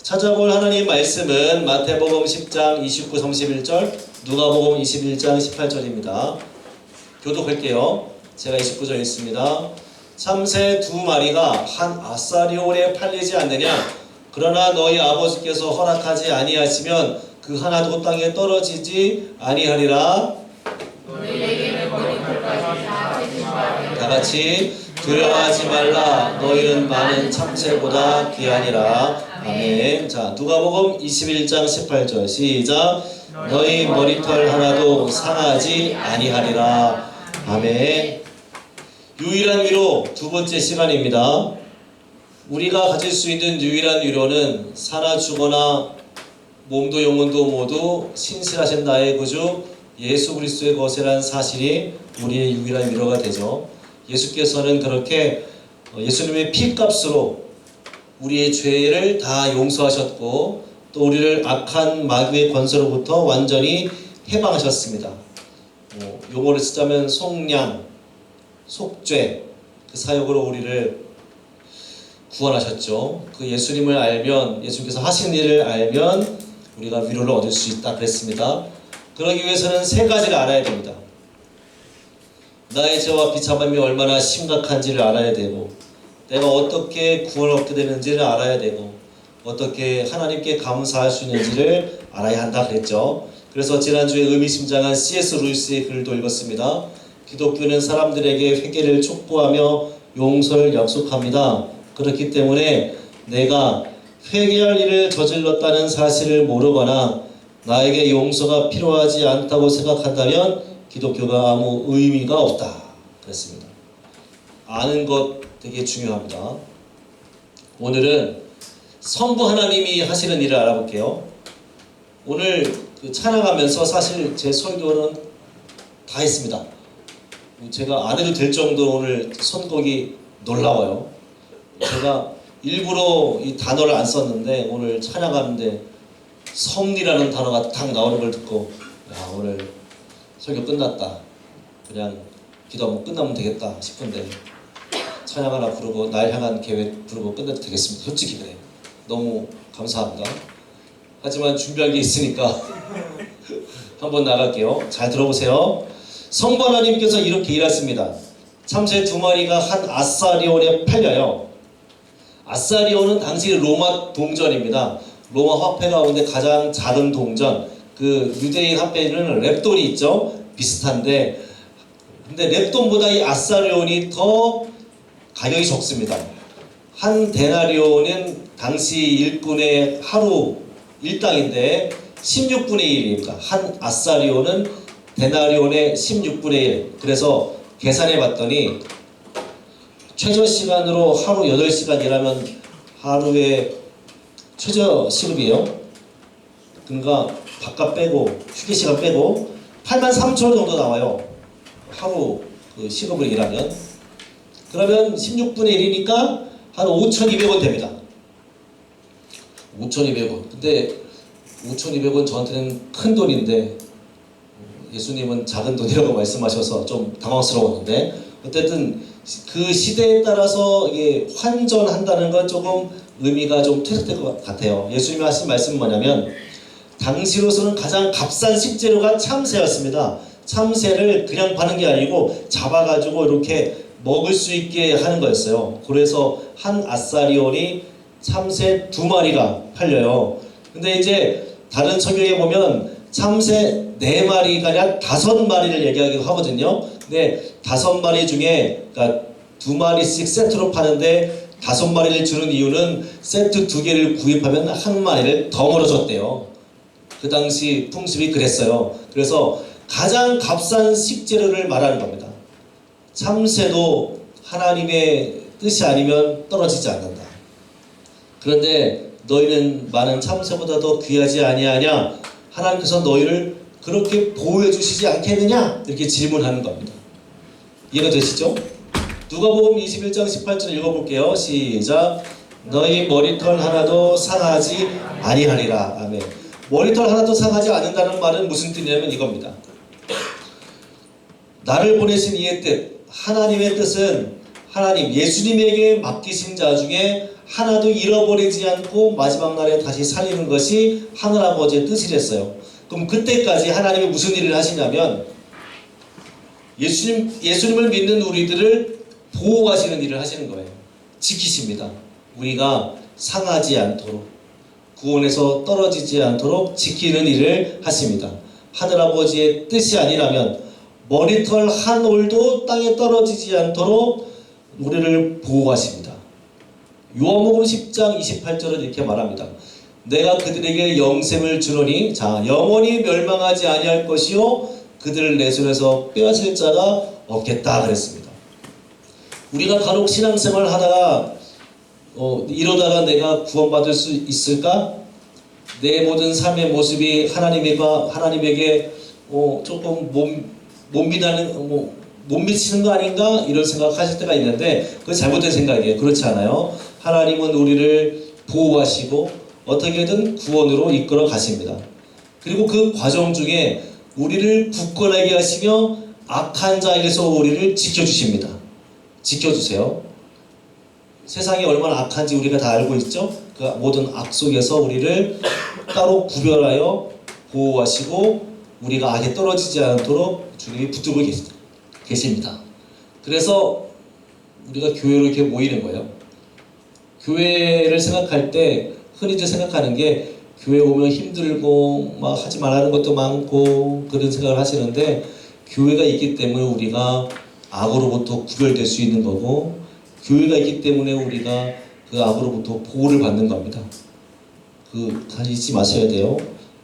찾아볼 하나님 말씀은 마태복음 10장 29, 31절, 누가복음 21장 18절입니다. 교독할게요. 제가 29절 읽습니다. 참새 두 마리가 한 아사리온에 팔리지 않느냐? 그러나 너희 아버지께서 허락하지 아니하시면 그 하나도 땅에 떨어지지 아니하리라. 다 같이 두려워하지 말라. 너희는 많은 참새보다 귀하니라. 아멘. 자, 누가복음 21장 18절 시작. 너희 머리털 하나도 상하지 아니하리라. 아멘. 유일한 위로 두 번째 시간입니다. 우리가 가질 수 있는 유일한 위로는 살아 죽거나 몸도 영혼도 모두 신실하신 나의 구주 예수 그리스도의 것이라는 사실이 우리의 유일한 위로가 되죠. 예수께서는 그렇게 예수님의 피값으로 우리의 죄를 다 용서하셨고 또 우리를 악한 마귀의 권세로부터 완전히 해방하셨습니다. 용어를 쓰자면 속량, 속죄 그 사역으로 우리를 구원하셨죠. 그 예수님을 알면, 예수님께서 하신 일을 알면 우리가 위로를 얻을 수 있다 그랬습니다. 그러기 위해서는 세 가지를 알아야 됩니다. 나의 죄와 비참함이 얼마나 심각한지를 알아야 되고, 내가 어떻게 구원을 얻게 되는지를 알아야 되고, 어떻게 하나님께 감사할 수 있는지를 알아야 한다 그랬죠. 그래서 지난주에 의미심장한 C.S. 루이스의 글도 읽었습니다. 기독교는 사람들에게 회개를 촉구하며 용서를 약속합니다. 그렇기 때문에 내가 회개할 일을 저질렀다는 사실을 모르거나 나에게 용서가 필요하지 않다고 생각한다면 기독교가 아무 의미가 없다 그랬습니다. 아는 것 되게 중요합니다. 오늘은 성부 하나님이 하시는 일을 알아볼게요. 오늘 찬양하면서 사실 제 설교는 다 했습니다. 제가 안 해도 될 정도로 오늘 선곡이 놀라워요. 제가 일부러 이 단어를 안 썼는데 오늘 찬양하는데 섭리라는 단어가 딱 나오는 걸 듣고 야, 오늘 설교 끝났다. 그냥 기도 한번 끝나면 되겠다 싶은데 찬양 하나 부르고 날 향한 계획 부르고 끝내도 되겠습니다. 솔직히 그래요. 너무 감사합니다. 하지만 준비할 게 있으니까 한번 나갈게요. 잘 들어보세요. 성부 하나님께서 이렇게 일하십니다. 참새 두 마리가 한 아사리온에 팔려요. 아사리온은 당시 로마 동전입니다. 로마 화폐 가운데 가장 작은 동전, 그 유대인 화폐는 렙돈이 있죠. 비슷한데 근데 렙돈보다 이 아사리온이 더 가격이 적습니다. 한 데나리온은 당시 일꾼의 하루 일당인데 16분의 1입니다. 한 아사리온은 데나리온의 16분의 1. 그래서 계산해 봤더니 최저 시간으로 하루 8시간 일하면 하루에 최저 시급이에요. 그러니까 바깥 빼고 휴게 시간 빼고 83,000원 정도 나와요. 하루 그 시급을 일하면. 그러면 16분의 1이니까 한 5,200원 됩니다. 5,200원. 근데 5,200원 저한테는 큰 돈인데 예수님은 작은 돈이라고 말씀하셔서 좀 당황스러웠는데 어쨌든 그 시대에 따라서 이게 환전한다는 건 조금 의미가 좀 퇴색될 것 같아요. 예수님이 하신 말씀은 뭐냐면 당시로서는 가장 값싼 식재료가 참새였습니다. 참새를 그냥 파는 게 아니고 잡아가지고 이렇게 먹을 수 있게 하는 거였어요. 그래서 한 아사리온이 참새 두 마리가 팔려요. 근데 이제 다른 성경에 보면 참새 4마리가 아니라 5마리를 얘기하기도 하거든요. 근데 5마리 중에 그러니까 2마리씩 세트로 파는데 5마리를 주는 이유는 세트 2개를 구입하면 1마리를 더 물어줬대요. 그 당시 풍습이 그랬어요. 그래서 가장 값싼 식재료를 말하는 겁니다. 참새도 하나님의 뜻이 아니면 떨어지지 않는다. 그런데 너희는 많은 참새보다 더 귀하지 아니하냐? 하나님께서 너희를 그렇게 보호해 주시지 않겠느냐? 이렇게 질문하는 겁니다. 이해가 되시죠? 누가복음 21장 18절 읽어볼게요. 시작. 너희 머리털 하나도 상하지 아니하리라. 아멘. 머리털 하나도 상하지 않는다는 말은 무슨 뜻이냐면 이겁니다. 나를 보내신 이의 뜻, 하나님의 뜻은 하나님, 예수님에게 맡기신 자 중에 하나도 잃어버리지 않고 마지막 날에 다시 살리는 것이 하늘아버지의 뜻이랬어요. 그럼 그때까지 하나님이 무슨 일을 하시냐면 예수님을 믿는 우리들을 보호하시는 일을 하시는 거예요. 지키십니다. 우리가 상하지 않도록, 구원에서 떨어지지 않도록 지키는 일을 하십니다. 하늘아버지의 뜻이 아니라면 머리털 한 올도 땅에 떨어지지 않도록 우리를 보호하십니다. 요한복음 10장 28절은 이렇게 말합니다. 내가 그들에게 영생을 주노니 자 영원히 멸망하지 아니할 것이요 그들을 내 손에서 빼앗을 자가 없겠다 그랬습니다. 우리가 간혹 신앙생활 하다가 이러다가 내가 구원받을 수 있을까? 내 모든 삶의 모습이 하나님에게 조금 못 미치는 거 아닌가? 이런 생각하실 때가 있는데 그건 잘못된 생각이에요. 그렇지 않아요. 하나님은 우리를 보호하시고 어떻게든 구원으로 이끌어 가십니다. 그리고 그 과정 중에 우리를 굳건하게 하시며 악한 자에게서 우리를 지켜주십니다. 지켜주세요. 세상이 얼마나 악한지 우리가 다 알고 있죠? 그 모든 악 속에서 우리를 따로 구별하여 보호하시고 우리가 악에 떨어지지 않도록 주님이 붙들고 계십니다. 그래서 우리가 교회로 이렇게 모이는 거예요. 교회를 생각할 때 흔히들 생각하는 게 교회 오면 힘들고 막 하지 말라는 것도 많고 그런 생각을 하시는데 교회가 있기 때문에 우리가 악으로부터 구별될 수 있는 거고 교회가 있기 때문에 우리가 그 악으로부터 보호를 받는 겁니다. 다시 잊지 마셔야 돼요.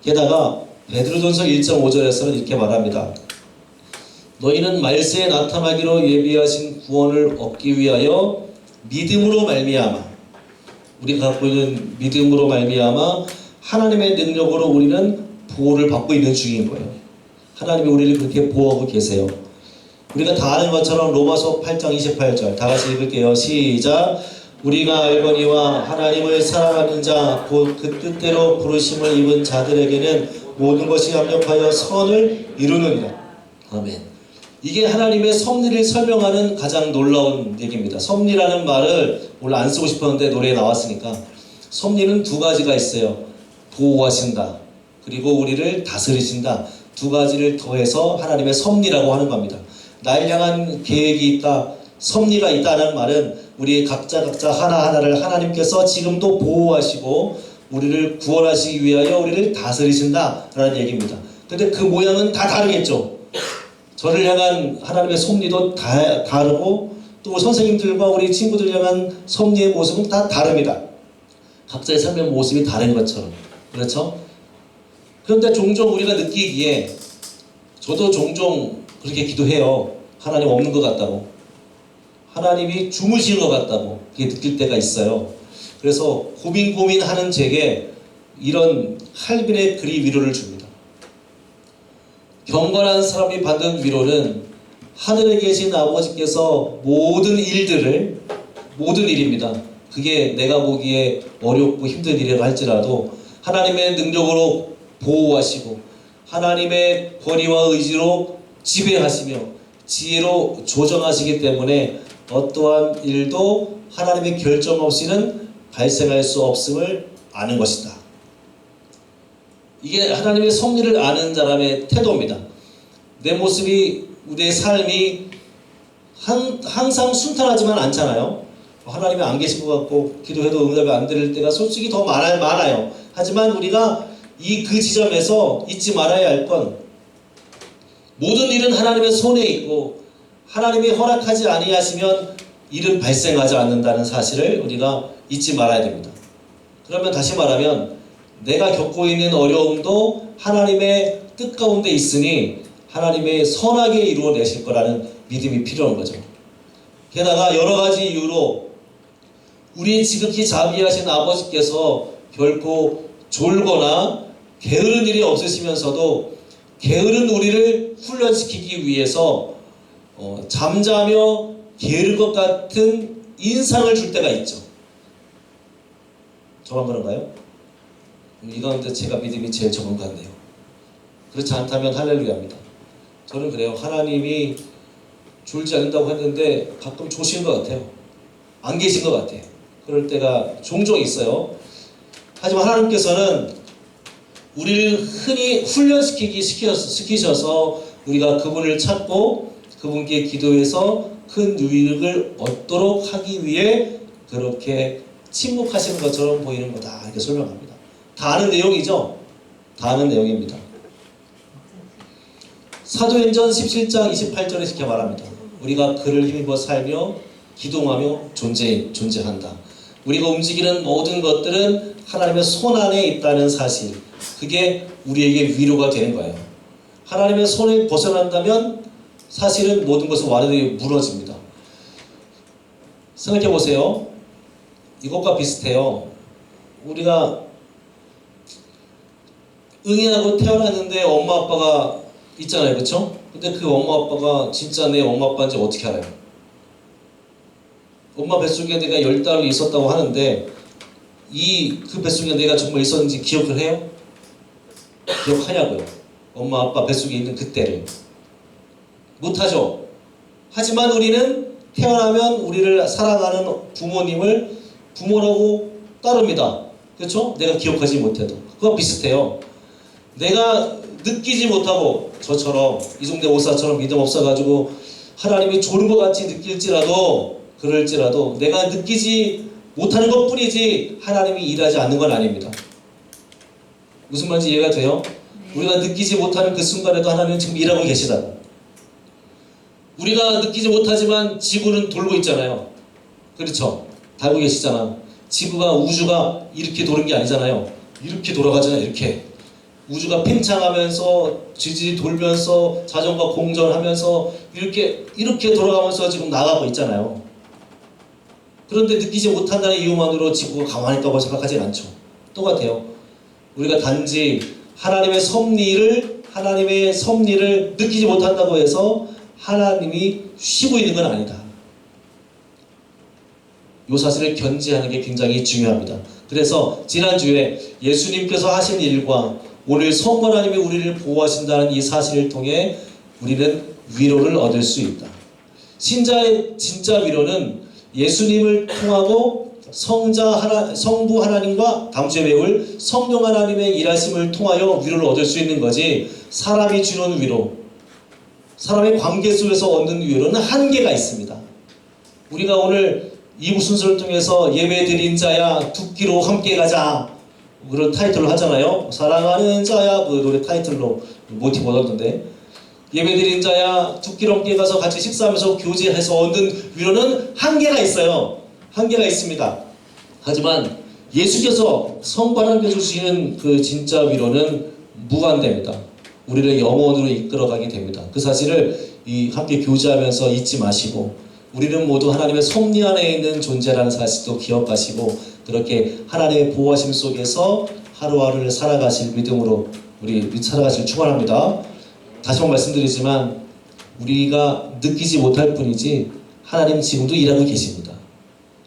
게다가 베드로전서 1장 5절에서는 이렇게 말합니다. 너희는 말세에 나타나기로 예비하신 구원을 얻기 위하여 믿음으로 말미암아 우리가 갖고 있는 믿음으로 말미암아 하나님의 능력으로 우리는 보호를 받고 있는 중인 거예요. 하나님이 우리를 그렇게 보호하고 계세요. 우리가 다 아는 것처럼 로마서 8장 28절 다 같이 읽을게요. 시작. 우리가 알거니와 하나님을 사랑하는 자 곧 그 뜻대로 부르심을 입은 자들에게는 모든 것이 합력하여 선을 이루느니라. 아멘. 이게 하나님의 섭리를 설명하는 가장 놀라운 얘기입니다. 섭리라는 말을 원래 안 쓰고 싶었는데 노래에 나왔으니까 섭리는 두 가지가 있어요. 보호하신다. 그리고 우리를 다스리신다. 두 가지를 더해서 하나님의 섭리라고 하는 겁니다. 날 향한 계획이 있다. 섭리가 있다는 말은 우리 각자 하나하나를 하나님께서 지금도 보호하시고 우리를 구원하시기 위하여 우리를 다스리신다라는 얘기입니다. 근데 그 모양은 다 다르겠죠. 저를 향한 하나님의 섭리도 다르고 또 선생님들과 우리 친구들 향한 섭리의 모습은 다 다릅니다. 각자의 삶의 모습이 다른 것처럼. 그렇죠? 그런데 종종 우리가 느끼기에 저도 종종 그렇게 기도해요. 하나님 없는 것 같다고. 하나님이 주무시는 것 같다고 그렇게 느낄 때가 있어요. 그래서 고민하는 제게 이런 할빈의 글이 위로를 줍니다. 경건한 사람이 받는 위로는 하늘에 계신 아버지께서 모든 일입니다. 그게 내가 보기에 어렵고 힘든 일이라고 할지라도 하나님의 능력으로 보호하시고 하나님의 권위와 의지로 지배하시며 지혜로 조정하시기 때문에 어떠한 일도 하나님의 결정 없이는 발생할 수 없음을 아는 것이다. 이게 하나님의 섭리를 아는 사람의 태도입니다. 내 모습이, 내 삶이 항상 순탄하지만 않잖아요. 하나님이 안 계신 것 같고 기도해도 응답이 안 될 때가 솔직히 더 많아요. 하지만 우리가 그 지점에서 잊지 말아야 할 건 모든 일은 하나님의 손에 있고 하나님이 허락하지 아니하시면 일은 발생하지 않는다는 사실을 우리가 잊지 말아야 됩니다. 그러면 다시 말하면 내가 겪고 있는 어려움도 하나님의 뜻 가운데 있으니 하나님의 선하게 이루어내실 거라는 믿음이 필요한 거죠. 게다가 여러 가지 이유로 우리 지극히 자비하신 아버지께서 결코 졸거나 게으른 일이 없으시면서도 게으른 우리를 훈련시키기 위해서 잠자며 게으른 것 같은 인상을 줄 때가 있죠. 저만 그런가요? 이 가운데 제가 믿음이 제일 적은 것 같네요. 그렇지 않다면 할렐루야입니다. 저는 그래요. 하나님이 졸지 않는다고 했는데 가끔 조신 것 같아요. 안 계신 것 같아요. 그럴 때가 종종 있어요. 하지만 하나님께서는 우리를 흔히 시키셔서 우리가 그분을 찾고 그분께 기도해서 큰 유익을 얻도록 하기 위해 그렇게 침묵하시는 것처럼 보이는 거다, 이렇게 설명합니다. 다 아는 내용이죠? 다 아는 내용입니다. 사도행전 17장 28절에 이렇게 말합니다. 우리가 그를 힘입어 살며 기동하며 존재한다. 우리가 움직이는 모든 것들은 하나님의 손 안에 있다는 사실, 그게 우리에게 위로가 되는 거예요. 하나님의 손에 벗어난다면 사실은 모든 것은 완전히 무너집니다. 생각해 보세요. 이것과 비슷해요. 우리가 응애하고 태어났는데 엄마 아빠가 있잖아요, 그렇죠? 근데 그 엄마 아빠가 진짜 내 엄마 아빠인지 어떻게 알아요? 엄마 뱃속에 내가 10달이 있었다고 하는데 그 뱃속에 내가 정말 있었는지 기억을 해요? 기억하냐고요? 엄마 아빠 뱃속에 있는 그때를 못하죠. 하지만 우리는 태어나면 우리를 사랑하는 부모님을 부모라고 따릅니다. 그렇죠? 내가 기억하지 못해도. 그거 비슷해요. 내가 느끼지 못하고 저처럼 이종대 목사처럼 믿음 없어가지고 하나님이 좋은 것 같이 느낄지라도 그럴지라도 내가 느끼지 못하는 것 뿐이지 하나님이 일하지 않는 건 아닙니다. 무슨 말인지 이해가 돼요? 우리가 느끼지 못하는 그 순간에도 하나님은 지금 일하고 계시다고. 우리가 느끼지 못하지만 지구는 돌고 있잖아요. 그렇죠? 달고 계시잖아. 지구가, 우주가 이렇게 도는 게 아니잖아요. 이렇게 돌아가잖아요. 이렇게. 우주가 팽창하면서 지질이 돌면서 자전거 공전하면서 이렇게 돌아가면서 지금 나가고 있잖아요. 그런데 느끼지 못한다는 이유만으로 지구가 가만히 있다고 생각하지 않죠. 똑같아요. 우리가 단지 하나님의 섭리를 느끼지 못한다고 해서 하나님이 쉬고 있는 건 아니다. 이 사실을 견지하는 게 굉장히 중요합니다. 그래서 지난주에 예수님께서 하신 일과 오늘 성부 하나님이 우리를 보호하신다는 이 사실을 통해 우리는 위로를 얻을 수 있다. 신자의 진짜 위로는 예수님을 통하고 성부 하나님과 다음 주에 배울 성령 하나님의 일하심을 통하여 위로를 얻을 수 있는 거지, 사람이 주는 위로, 사람의 관계 속에서 얻는 위로는 한계가 있습니다. 우리가 오늘 2부 순서를 통해서 예배드린 자야 두끼로 함께 가자, 그런 타이틀로 하잖아요. 사랑하는 자야, 그 노래 타이틀로 모티브 얻었는데, 예배드린 자야 두끼로 함께 가서 같이 식사하면서 교제해서 얻는 위로는 한계가 있어요. 한계가 있습니다. 하지만 예수께서 성부 하나님께서 주시는 그 진짜 위로는 무한대입니다. 우리를 영원으로 이끌어가게 됩니다. 그 사실을 함께 교제하면서 잊지 마시고, 우리는 모두 하나님의 섭리 안에 있는 존재라는 사실도 기억하시고, 그렇게 하나님의 보호하심 속에서 하루하루를 살아가실 믿음으로 우리 살아가실 축원합니다. 다시 한번 말씀드리지만 우리가 느끼지 못할 뿐이지 하나님 지금도 일하고 계십니다.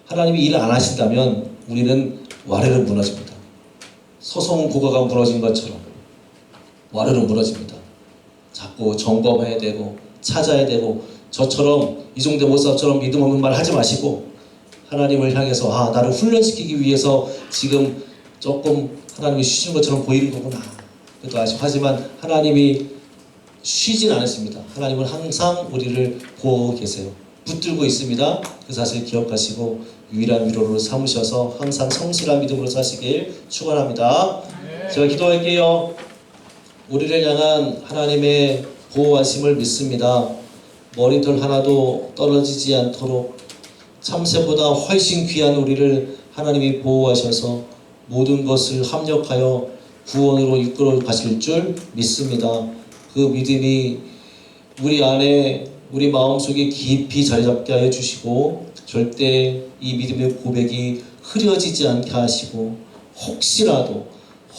하나님이 일 안 하신다면 우리는 와르르 무너집니다. 소송고가가 무너진 것처럼 와르르 무너집니다. 자꾸 점검해야 되고 찾아야 되고, 저처럼 이종대 목사처럼 믿음 없는 말 하지 마시고 하나님을 향해서 나를 훈련시키기 위해서 지금 조금 하나님이 쉬신 것처럼 보이는 거구나. 그것도 아시고, 하지만 하나님이 쉬진 않으십니다. 하나님은 항상 우리를 보호하고 계세요. 붙들고 있습니다. 그 사실 기억하시고 유일한 위로를 삼으셔서 항상 성실한 믿음으로 사시길 축원합니다. 제가 기도할게요. 우리를 향한 하나님의 보호하심을 믿습니다. 머리털 하나도 떨어지지 않도록 참새보다 훨씬 귀한 우리를 하나님이 보호하셔서 모든 것을 합력하여 구원으로 이끌어 가실 줄 믿습니다. 그 믿음이 우리 안에, 우리 마음속에 깊이 자리 잡게 하여 주시고, 절대 이 믿음의 고백이 흐려지지 않게 하시고,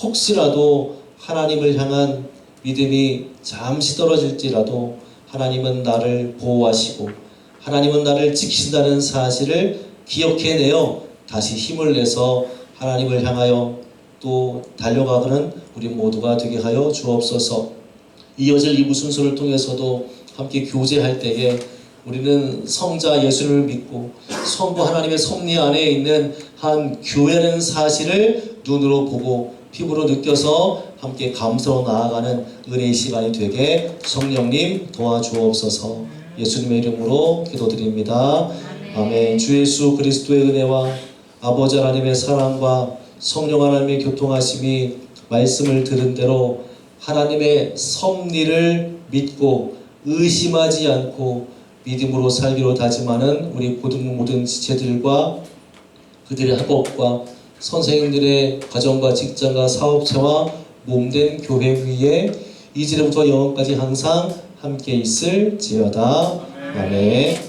혹시라도 하나님을 향한 믿음이 잠시 떨어질지라도 하나님은 나를 보호하시고 하나님은 나를 지키신다는 사실을 기억해내어 다시 힘을 내서 하나님을 향하여 또 달려가는 우리 모두가 되게 하여 주옵소서. 이어질 2부 순서를 통해서도 함께 교제할 때에 우리는 성자 예수님을 믿고 성부 하나님의 섭리 안에 있는 한 교회라는 사실을 눈으로 보고 피부로 느껴서 함께 감사로 나아가는 은혜의 시간이 되게 성령님 도와주옵소서. 예수님의 이름으로 기도드립니다. 아멘. 주 예수 그리스도의 은혜와 아버지 하나님의 사랑과 성령 하나님의 교통하심이 말씀을 들은 대로 하나님의 섭리를 믿고 의심하지 않고 믿음으로 살기로 다짐하는 우리 모든 지체들과 그들의 학업과 선생님들의 가정과 직장과 사업체와 몸된 교회 위에 이제부터 영원까지 항상 함께 있을지어다. 아멘.